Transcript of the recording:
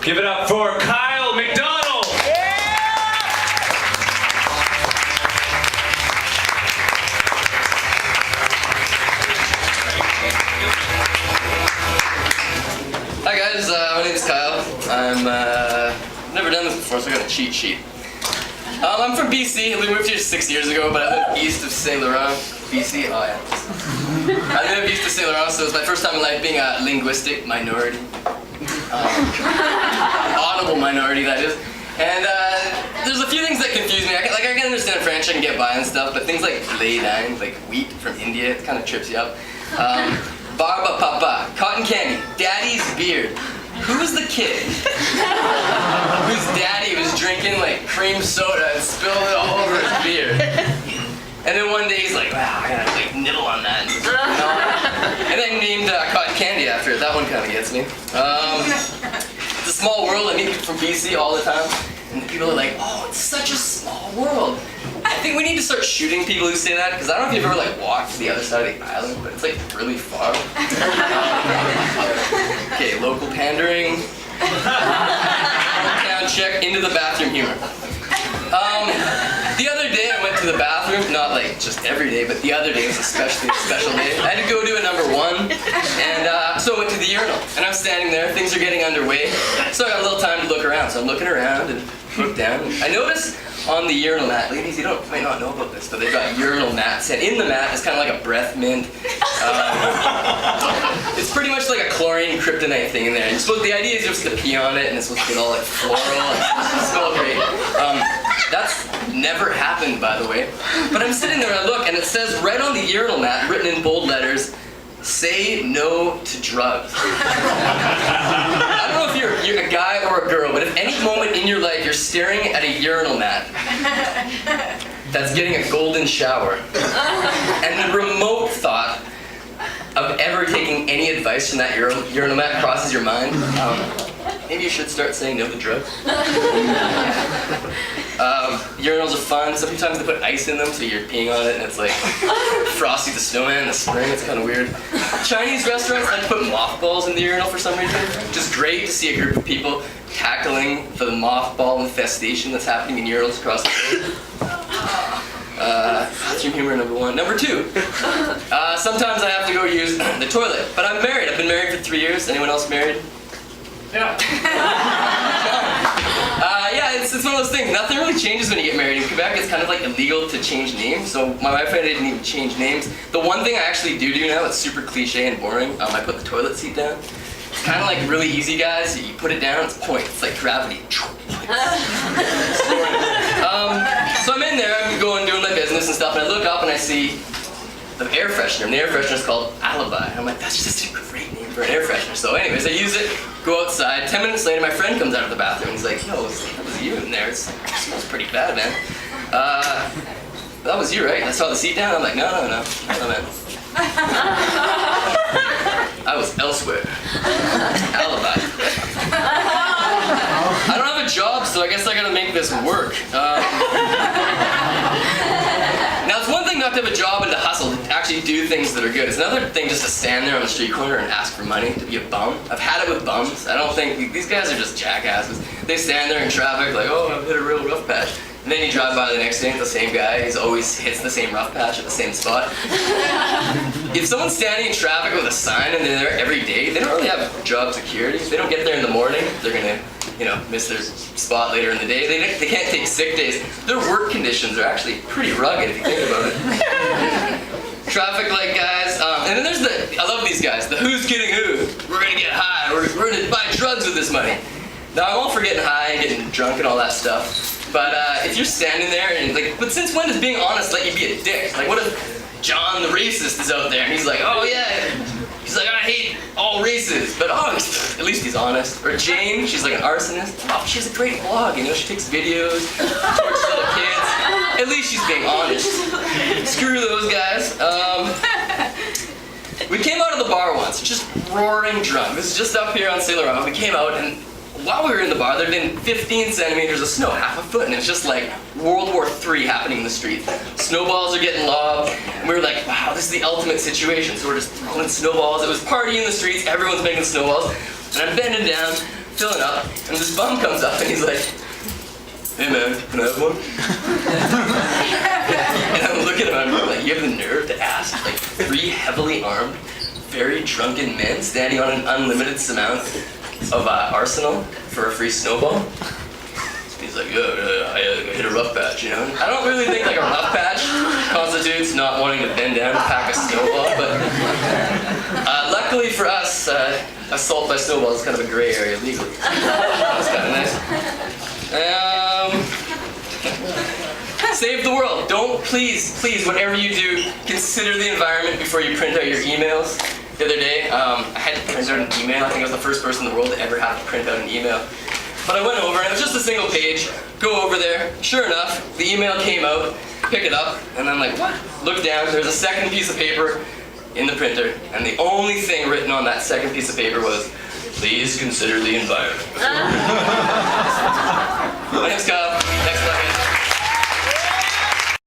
Give it up for Kyle MacDonald. Hi guys, my name's Kyle. I'm never done this before, so I got a cheat sheet. I'm from BC. We moved here 6 years ago, but I live east of St. Laurent. BC? Oh yeah. I live east of St. Laurent, so it's my first time in life being a linguistic minority. Audible minority, that is. And there's a few things that confuse me. I can understand French, I can get by and stuff, but things like lay down, like wheat from India, it kind of trips you up. Barba papa, cotton candy, daddy's beard. Who's the kid whose daddy was drinking like cream soda and spilled it all over his beard? And then one day he's like, wow, I gotta like nibble on that. And then named cotton candy after it. That one kind of gets me. It's a small world. I meet people from BC all the time. And people are like, oh, it's such a small world. I think we need to start shooting people who say that, because I don't know if you've ever like walked to the other side of the island, but it's like really far. Okay, local pandering. Down check, into the bathroom humor. The other day I went to the bathroom, not like just every day, but the other day was especially a special day. I had to go do a number one, and so I went to the urinal, and I'm standing there, things are getting underway, so I got a little time to look around, so I'm looking around and look down. I noticed on the urinal mat, ladies, you might not know about this, but they've got urinal mats, and in the mat is kind of like a breath mint. It's pretty much like a chlorine kryptonite thing in there. And the idea is you're supposed to pee on it, and it's supposed to get all like floral, and it's smell great. That's never happened, by the way. But I'm sitting there and I look, and it says right on the urinal mat, written in bold letters, say no to drugs. I don't know if you're a guy or a girl, but if any moment in your life you're staring at a urinal mat that's getting a golden shower, and the remote thought of ever taking any advice from that urinal mat crosses your mind, maybe you should start saying no to drugs. Urinals are fun. Sometimes they put ice in them, so you're peeing on it, and it's like Frosty the Snowman in the spring. It's kind of weird. Chinese restaurants like to put mothballs in the urinal for some reason, which is great to see a group of people tackling the mothball infestation that's happening in urinals across the world. Bathroom humor number one. Number two, sometimes I have to go use the toilet, but I'm married. I've been married for 3 years. Anyone else married? Yeah. Yeah, it's one of those things. Nothing really changes when you get married. In Quebec, it's kind of like illegal to change names, so my wife and I didn't even change names. The one thing I actually do now, it's super cliche and boring, I put the toilet seat down. It's kind of like really easy, guys. You put it down, it's point. It's like gravity. So I'm in there, I'm doing my business and stuff, and I look up and I see the air freshener, and the air freshener is called Alibi. And I'm like, that's just a great name for an air freshener. So anyways, I use it, go outside. 10 minutes later, my friend comes out of the bathroom, and he's like, yo, that was you in there. It smells pretty bad, man. That was you, right? I saw the seat down, I'm like, no, man. I was elsewhere. Alibi. I don't have a job, so I guess I gotta make this work. Now, it's one thing not to have a job and to hustle, to actually do things that are good. It's another thing just to stand there on the street corner and ask for money, to be a bum. I've had it with bums. I don't think, these guys are just jackasses. They stand there in traffic like, oh, I've hit a real rough patch. And then you drive by the next day and it's the same guy. He always hits the same rough patch at the same spot. If someone's standing in traffic with a sign and they're there every day, they don't really have job security. If they don't get there in the morning, they're gonna, miss their spot later in the day. They can't take sick days. Their work conditions are actually pretty rugged if you think about it. Traffic light guys, and then there's I love these guys, the who's getting who. We're gonna get high, we're gonna buy drugs with this money. Now I'm all for getting high and getting drunk and all that stuff. But if you're standing there and but since when does being honest let you be a dick? Like what if John the racist is out there and he's like, oh yeah, he's like, I hate all races, but at least he's honest. Or Jane, she's like an arsonist. Oh, she has a great blog, she takes videos, tortures little kids. At least she's being honest. Screw those guys. We came out of the bar once, just roaring drunk. This is just up here on St. Laurent. We came out and while we were in the bar, there had been 15 centimeters of snow, half a foot, and it was just like World War III happening in the street. Snowballs are getting lobbed, and we were like, wow, this is the ultimate situation. So we're just throwing snowballs. It was party in the streets, everyone's making snowballs, and I'm bending down, filling up, and this bum comes up and he's like, "Hey man, can I have one?" And I'm looking at him, I'm like, you have the nerve to ask? Like 3 heavily armed, very drunken men standing on an unlimited amount of arsenal for a free snowball? He's like, I hit a rough patch, you know? I don't really think like a rough patch constitutes not wanting to bend down and pack a snowball, but luckily for us, assault by snowball is kind of a gray area legally. That's kind of nice. Save the world. Don't, please, whatever you do, consider the environment before you print out your emails. The other day, I had to print out an email. I think I was the first person in the world to ever have to print out an email. But I went over, and it was just a single page. Go over there. Sure enough, the email came out. Pick it up, and I'm like, what? Look down. There's a second piece of paper in the printer, and the only thing written on that second piece of paper was, "Please consider the environment."